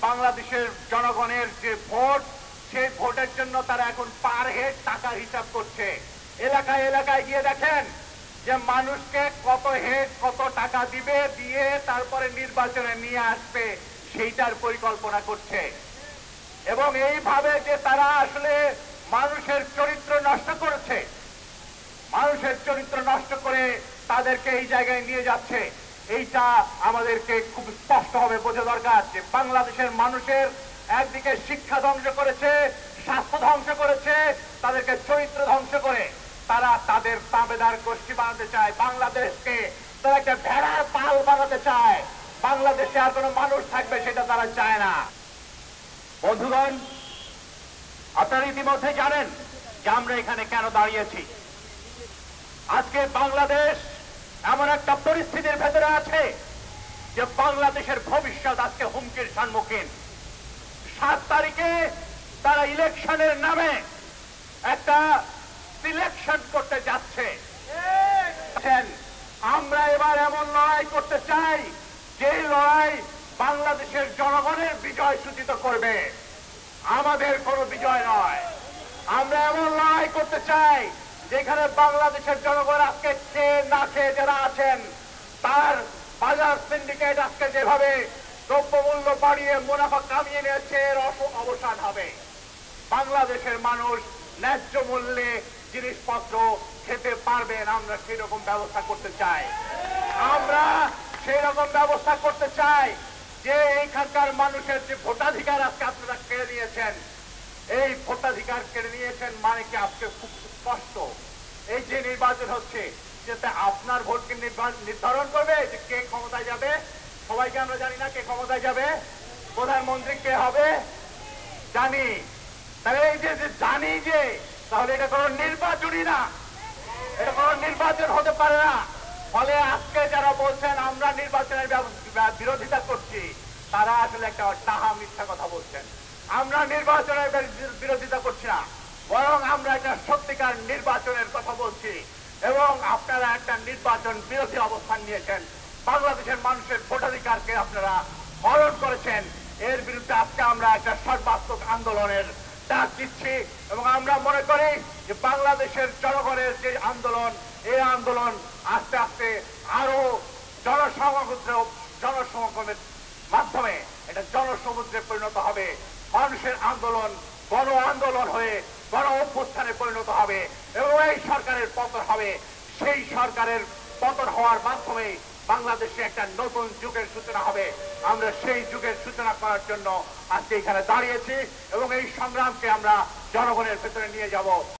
বাংলাদেশের জনগণের যে ভোট, সেই ভোটের জন্য তারা এখন পার হেড টাকার হিসাব করছে। এলাকায় এলাকায় গিয়ে দেখেন যে মানুষকে কত হেড কত টাকা দিবে, দিয়ে তারপরে নির্বাচনে নিয়ে আসবে, সেইটার পরিকল্পনা করছে। এবং এইভাবে যে তারা আসলে মানুষের চরিত্র নষ্ট করেছে, মানুষের চরিত্র নষ্ট করে তাদেরকে এই জায়গায় নিয়ে যাচ্ছে, এইটা আমাদেরকে খুব স্পষ্টভাবে বোঝা দরকার যে বাংলাদেশের মানুষের একদিকে শিক্ষা ধ্বংস করেছে, স্বাস্থ্য ধ্বংস করেছে, তাদেরকে চরিত্র ধ্বংস করে তারা তাদের তাবেদার গোষ্ঠী বানাতে চায়। বাংলাদেশকে তারা একটা ভেড়ার পাল বানাতে চায়। বাংলাদেশে আর কোনো মানুষ থাকবে সেটা তারা চায় না। বন্ধুগণ, আপনারা ইতিমধ্যে জানেন যে আমরা এখানে কেন দাঁড়িয়েছি। আজকে বাংলাদেশ এমন একটা পরিস্থিতির ভেতরে আছে যে বাংলাদেশের ভবিষ্যৎ আজকে হুমকির সম্মুখীন। 7 তারিখে তারা ইলেকশনের নামে একটা সিলেকশন করতে যাচ্ছে। আমরা এবার এমন লড়াই করতে চাই যে লড়াই বাংলাদেশের জনগণের বিজয় সূচিত করবে, আমাদের কোনো বিজয় নয়। আমরা এমন লড়াই করতে চাই যেখানে বাংলাদেশের জনগণ আজকে খেয়ে না খেয়ে যারা আছেন, তার বাজার সিন্ডিকেট আজকে যেভাবে দ্রব্যমূল্য বাড়িয়ে মুনাফা কামিয়ে নিয়েছে, এর অবসান হবে। বাংলাদেশের মানুষ ন্যায্য মূল্যে জিনিসপত্র খেতে পারবেন, আমরা সেই রকম ব্যবস্থা করতে চাই। আমরা সেই রকম ব্যবস্থা করতে চাই যে এইখানকার মানুষের যে ভোটাধিকার আজকে আপনারা কেড়ে নিয়েছেন, এই ভোটাধিকার কেড়ে নিয়েছেন মানে কি আজকে খুব স্পষ্ট, এই যে নির্বাচন হচ্ছে যেটা আপনার ভোটকে নির্ধারণ করবে যে কে ক্ষমতায় যাবে। সবাইকে আমরা জানি না কে ক্ষমতায় যাবে, প্রধানমন্ত্রী কে হবে জানি। তাহলে এই যে জানি যে, তাহলে এটা কোনো নির্বাচনই না, এটা কোনো নির্বাচন হতে পারে না। ফলে আজকে যারা বলছেন আমরা নির্বাচনের বিরোধিতা করছি, তারা আসলে একটা টাহা মিথ্যা কথা বলছেন। আমরা নির্বাচনের বিরোধিতা করছি না, বরং আমরা একটা সত্যিকার নির্বাচনের কথা বলছি। এবং আপনারা একটা নির্বাচন বিরোধী অবস্থান নিয়েছেন, বাংলাদেশের মানুষের ভোটাধিকারকে আপনারা হরণ করেছেন। এর বিরুদ্ধে আজকে আমরা একটা সর্বাত্মক আন্দোলনের ডাক দিচ্ছি। এবং আমরা মনে করি যে বাংলাদেশের জনগণের যে আন্দোলন, এই আন্দোলন আস্তে আস্তে আরো জনসমাগমের মাধ্যমে এটা জনসমুদ্রে পরিণত হবে। মানুষের আন্দোলন গণ আন্দোলন হয়ে গণ অভ্যুত্থানে পরিণত হবে এবং এই সরকারের পতন হবে। সেই সরকারের পতন হওয়ার মাধ্যমে বাংলাদেশে একটা নতুন যুগের সূচনা হবে। আমরা সেই যুগের সূচনা করার জন্য আজকে এখানে দাঁড়িয়েছি এবং এই সংগ্রামকে আমরা জনগণের ভেতরে নিয়ে যাব।